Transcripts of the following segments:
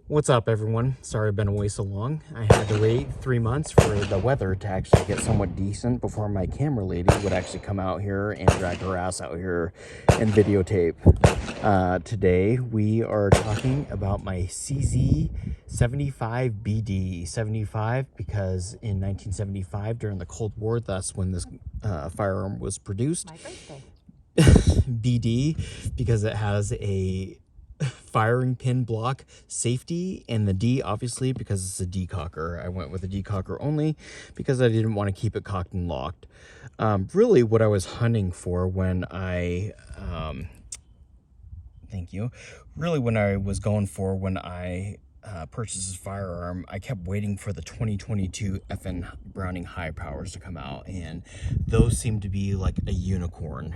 What's up, everyone? Sorry I've been away so long. I had to wait 3 months for the weather to actually get somewhat decent before my camera lady would actually come out here and drag her ass out here and videotape. Today we are talking about my CZ75BD. 75 because in 1975 during the Cold War, that's when this firearm was produced. My birthday. BD because it has a firing pin block safety, and the D obviously because it's a decocker. I went with a decocker only because I didn't want to keep it cocked and locked. Really what I was hunting for when I really when I was going for when I purchased this firearm, I kept waiting for the 2022 FN Browning high powers to come out, and those seem to be like a unicorn.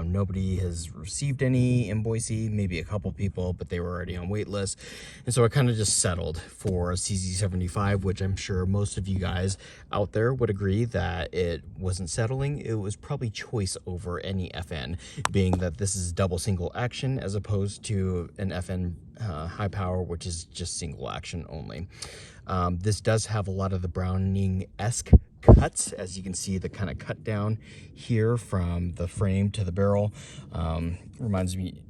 Nobody has received any in Boise, maybe a couple people, but they were already on wait list. And so I kind of just settled for a CZ75, which I'm sure most of you guys out there would agree that it wasn't settling. It was probably choice over any FN, being that this is double single action as opposed to an FN high power, which is just single action only. This does have a lot of the Browning-esque cuts, as you can see, the kind of cut down here from the frame to the barrel. Reminds me,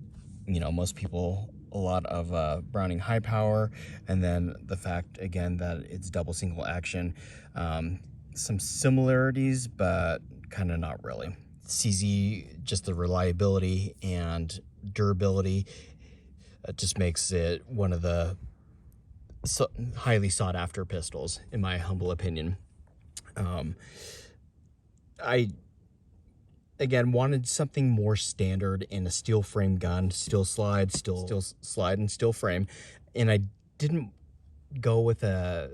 most people a lot of Browning high power, and then the fact again that it's double single action. Some similarities, but kind of not really. CZ, just the reliability and durability, just makes it one of the highly sought after pistols, in my humble opinion. I again wanted something more standard in a steel frame gun, steel slide, steel slide and steel frame, and I didn't go with a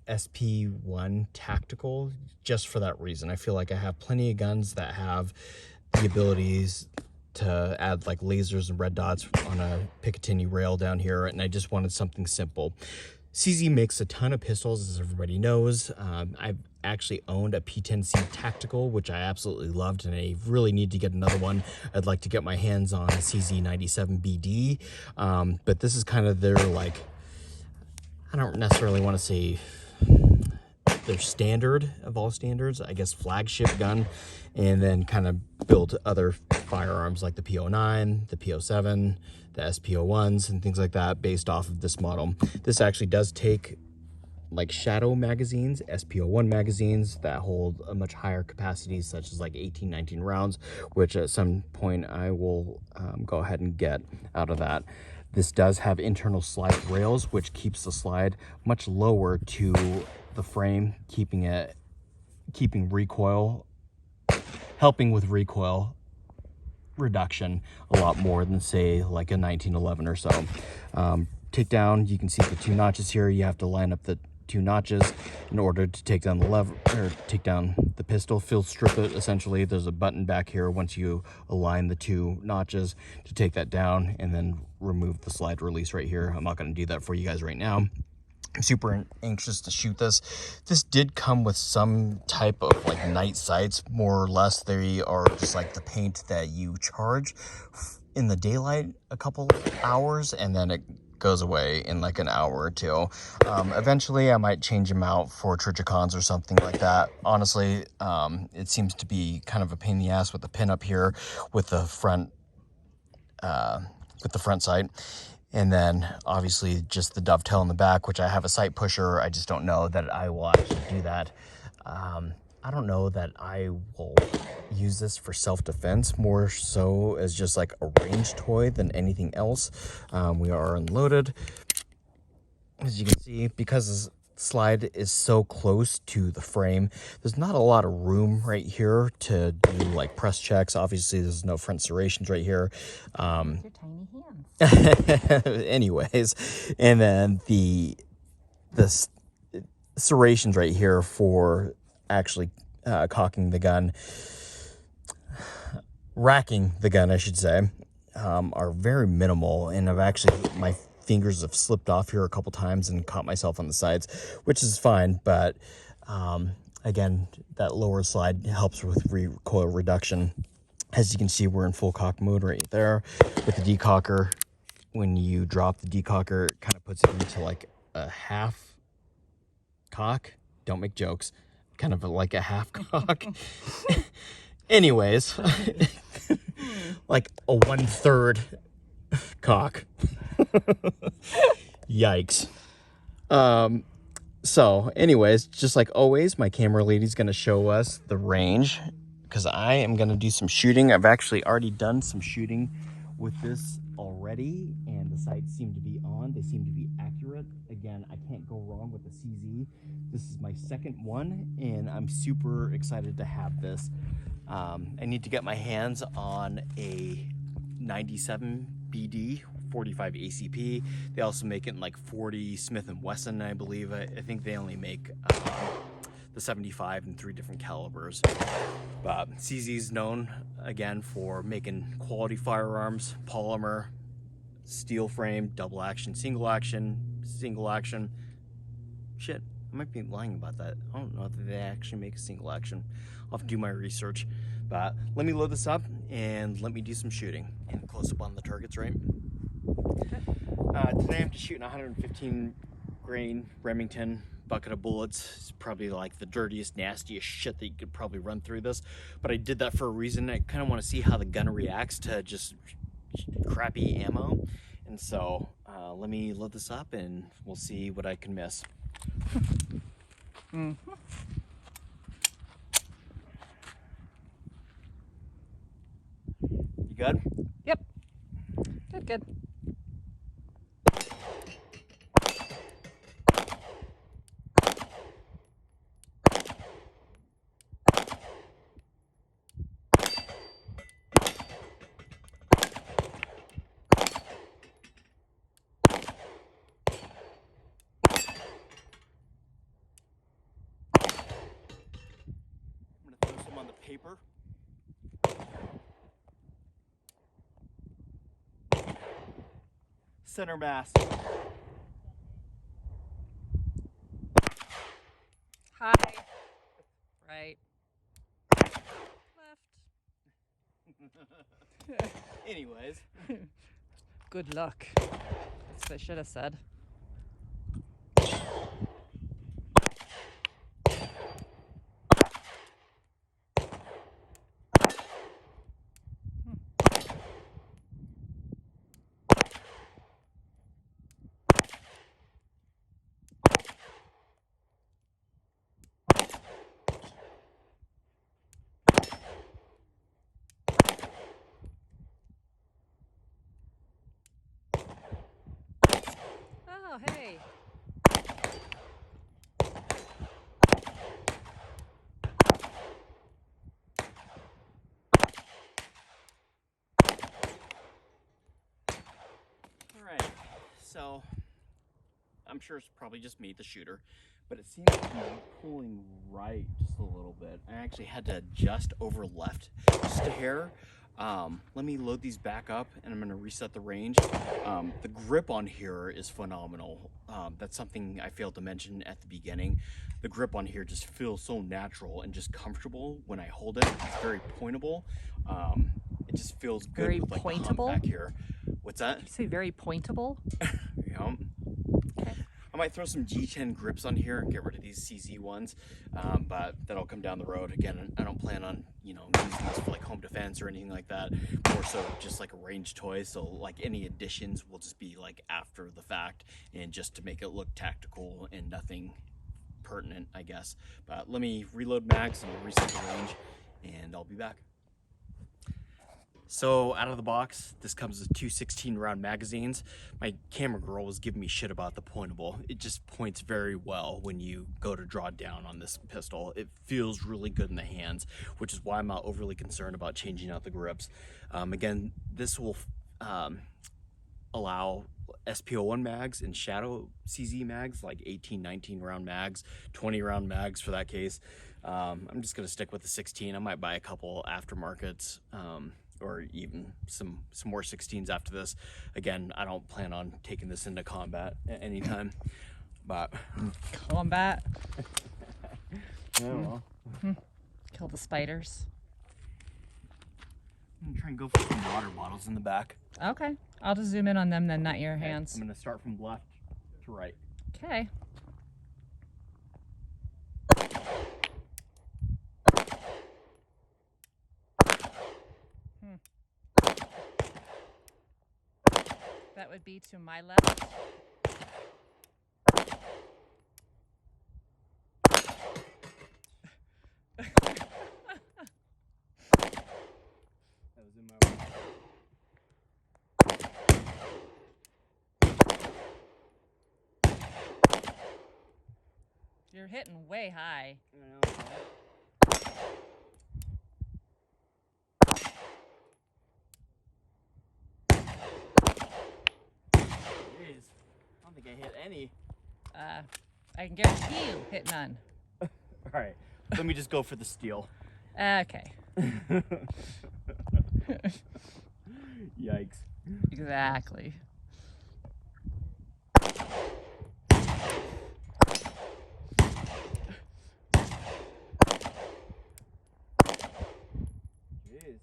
SP1 tactical just for that reason. I feel like I have plenty of guns that have the abilities to add like lasers and red dots on a Picatinny rail down here, and I just wanted something simple. CZ makes a ton of pistols, as everybody knows. I've actually owned a P10C Tactical, which I absolutely loved, and I really need to get another one. I'd like to get my hands on a CZ97BD, but this is kind of their, like, I don't necessarily want to say their standard of all standards, I guess flagship gun, and then kind of build other firearms like the P09, the P07, the SP01s, and things like that based off of this model. This actually does take like shadow magazines, SP01 magazines that hold a much higher capacity, such as like 18, 19 rounds, which at some point I will go ahead and get out of that. This does have internal slide rails, which keeps the slide much lower to the frame, keeping recoil, helping with recoil reduction a lot more than say like a 1911 or so. Takedown, you can see the two notches here. You have to line up the two notches in order to take down the lever, or take down the pistol, field strip it essentially. There's a button back here once you align the two notches to take that down, and then remove the slide release right here. I'm not going to do that for you guys right now. I'm super anxious to shoot this. This did come with some type of like night sights, more or less. They are just like the paint that you charge in the daylight a couple hours, and then it goes away in like an hour or two. Eventually I might change them out for Trijicons or something like that. Honestly, it seems to be kind of a pain in the ass with the pin up here with the front sight. And then obviously just the dovetail in the back, which I have a sight pusher. I just don't know that I will actually do that. I don't know that I will use this for self-defense, more so as just like a range toy than anything else. We are unloaded. As you can see, because the slide is so close to the frame, there's not a lot of room right here to do like press checks. Obviously there's no front serrations right here. Your tiny hands. Anyways, and then the serrations right here for actually cocking the gun, racking the gun I should say, are very minimal, and I've actually, my fingers have slipped off here a couple times and caught myself on the sides, which is fine, but again, that lower slide helps with recoil reduction. As you can see, we're in full cock mode right there with the decocker. when you drop the decocker, it kind of puts it into like a half cock. Don't make jokes. Kind of like a half cock. Anyways, like a 1/3 cock. Yikes. So anyways, just like always, my camera lady's gonna show us the range because I am gonna do some shooting. I've actually already done some shooting with this already, and the sights seem to be on. They seem to be accurate. Again, I can't go wrong with the CZ. This is my second one, and I'm super excited to have this. I need to get my hands on a 97 BD 45 ACP. They also make it in like 40 Smith & Wesson, I believe. I think they only make the 75 in 3 different calibers. CZ's known again for making quality firearms, polymer, steel frame, double action, single action. Shit, I might be lying about that. I don't know if they actually make a single action. I'll have to do my research. But let me load this up and let me do some shooting. And close up on the targets, right? Today I'm just shooting 115 grain Remington bucket of bullets. It's probably like the dirtiest, nastiest shit that you could probably run through this. But I did that for a reason. I kind of want to see how the gun reacts to just crappy ammo. And so let me load this up and we'll see what I can miss. Mm-hmm. You good? Yep. Good. I'm gonna throw some on the paper. Center mass. High. Right. Left. Anyways. Good luck. That's what I should have said. Oh, hey. Alright, so I'm sure it's probably just me, the shooter, but it seems to be pulling right just a little bit. I actually had to adjust over left just a hair. Let me load these back up and I'm going to reset the range. The grip on here is phenomenal. That's something I failed to mention at the beginning. The grip on here just feels so natural and just comfortable when I hold it. It's very pointable. It just feels good Very with like the hump pointable? back here. What's that? Did you say very pointable? Yeah. Okay. I might throw some G10 grips on here and get rid of these CZ ones, but that'll come down the road. Again, I don't plan on, using this for like home defense or anything like that. More so just like a range toy. So like any additions will just be like after the fact and just to make it look tactical and nothing pertinent, I guess. But let me reload mags and reset the range and I'll be back. So out of the box, this comes with 2 16-round magazines. My camera girl was giving me shit about the pointable. It just points very well when you go to draw down on this pistol. It feels really good in the hands, which is why I'm not overly concerned about changing out the grips. Again, this will allow SPO1 mags and Shadow CZ mags, like 18, 19 round mags, 20 round mags for that case. I'm just gonna stick with the 16. I might buy a couple aftermarkets, or even some more 16s after this. Again, I don't plan on taking this into combat at any time, but Combat. well. Kill the spiders. I'm gonna try and go for some water bottles in the back. Okay. I'll just zoom in on them then, not your Okay, hands. I'm gonna start from left to right. Okay. That would be to my left. That was in my way. You're hitting way high. I know. Jeez, I don't think I hit any. I can guarantee you hit none. All right, let me just go for the steal. Okay. Yikes. Exactly. Jeez.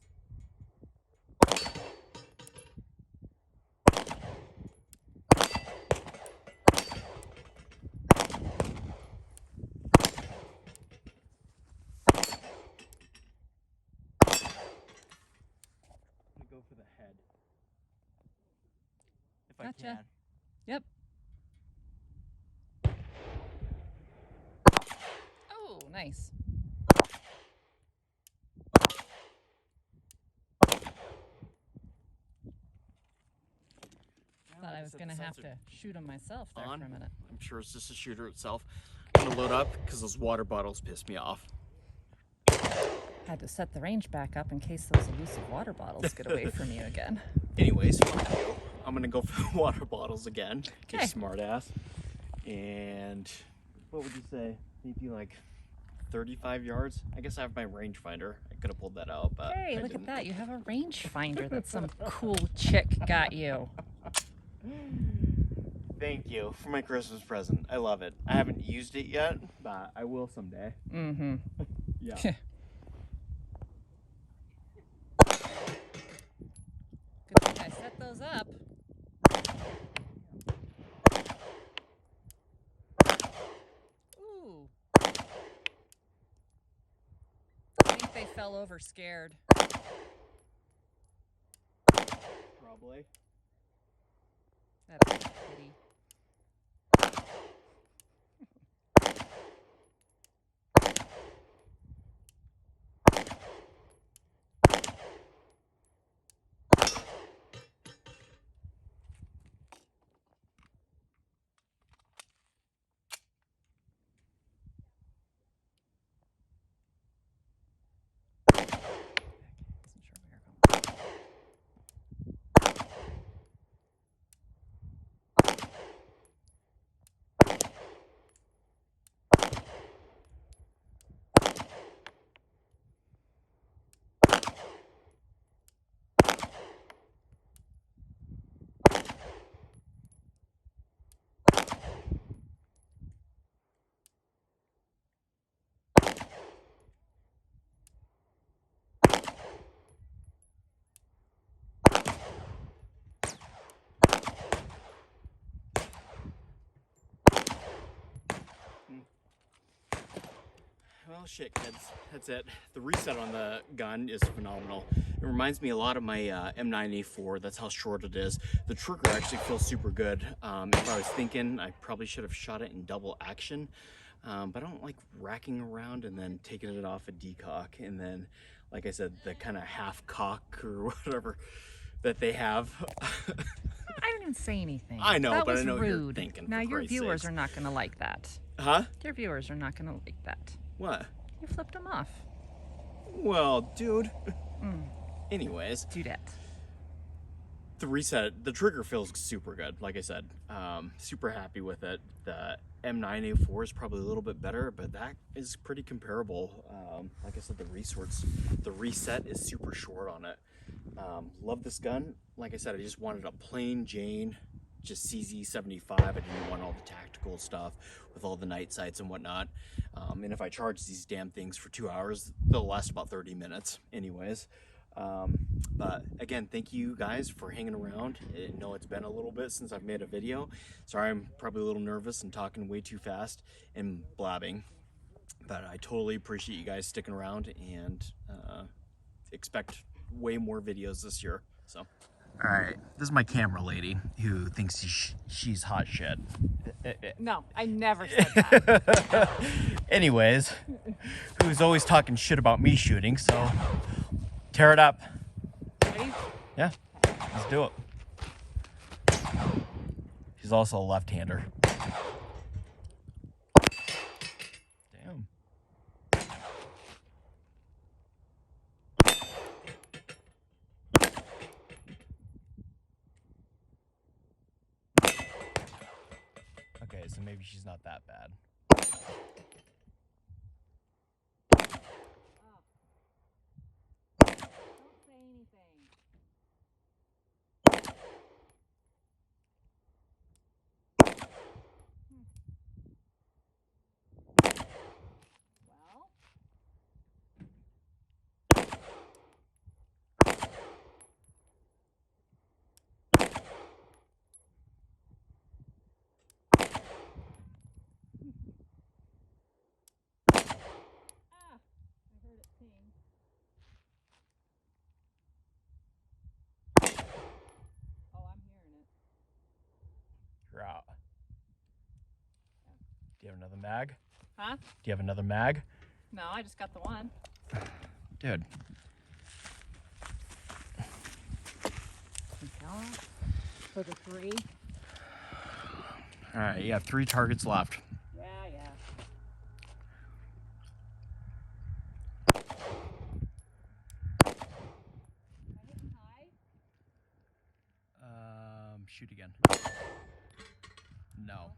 I'm gonna go for the head. If I Gotcha. can. Yep. Oh, nice. Thought I was gonna have to shoot him myself there for a minute. I'm sure it's just a shooter itself. I'm gonna load up because those water bottles piss me off. Had to set the range back up in case those elusive water bottles get away from you again. Anyways, I'm gonna go for the water bottles again. You Okay. smart ass. And what would you say? Maybe like 35 yards? I guess I have my rangefinder. I could have pulled that out, but Hey, I look didn't. at that. You have a rangefinder that some cool chick got you. Thank you for my Christmas present. I love it. I haven't used it yet, but I will someday. Mm-hmm. Yeah. Good thing I set those up. Ooh. I think they fell over scared. Probably. That's a pity. Wasn't sure where you're going. Well, shit, kids. That's it. The reset on the gun is phenomenal. It reminds me a lot of my M9A4. That's how short it is. The trigger actually feels super good. If I was thinking, I probably should have shot it in double action. But I don't like racking around and then taking it off a decock. And then, like I said, the kind of half cock or whatever that they have. I didn't even say anything. I know, that but was I know what rude. you're thinking. Now for your Christ's viewers sakes. are not going to like that. Huh? Your viewers are not going to like that. What? You flipped them off. Well, dude. Anyways. Do that. The reset, the trigger feels super good. Like I said, super happy with it. The M9A4 is probably a little bit better, but that is pretty comparable. Like I said, the reset is super short on it. Love this gun. Like I said, I just wanted a plain Jane, just CZ75. I didn't want all the tactical stuff with all the night sights and whatnot. And if I charge these damn things for 2 hours, they'll last about 30 minutes anyways. But again, thank you guys for hanging around. I know it's been a little bit since I've made a video. Sorry, I'm probably a little nervous and talking way too fast and blabbing. But I totally appreciate you guys sticking around and expect way more videos this year. So, all right, this is my camera lady who thinks she's hot shit. No, I never said that. Anyways, who's always talking shit about me shooting, so tear it up. Ready? Yeah, let's do it. She's also a left-hander. Damn. Okay, so maybe she's not that bad. Don't say anything. Well, I heard it ping. Oh, I'm hearing it. You're out. Do you have another mag? Huh? Do you have another mag? No, I just got the one. Dude. For the 3. All right, you have 3 targets left. Yeah. Am I hitting high? Shoot again. No.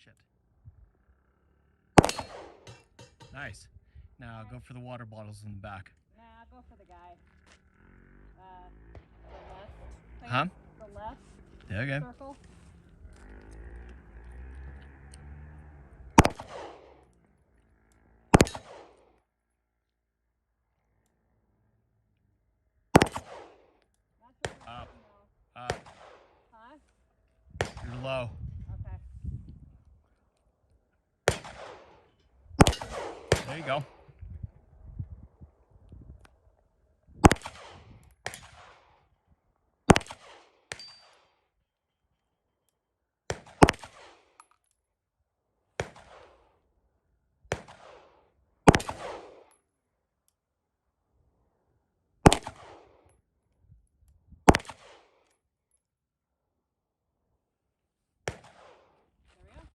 Shit. Nice. Now go for the water bottles in the back. Nah, go for the guy. The left. Thing. Huh? The left Okay. circle. Up. Up. Huh? You're low. Okay. There you go.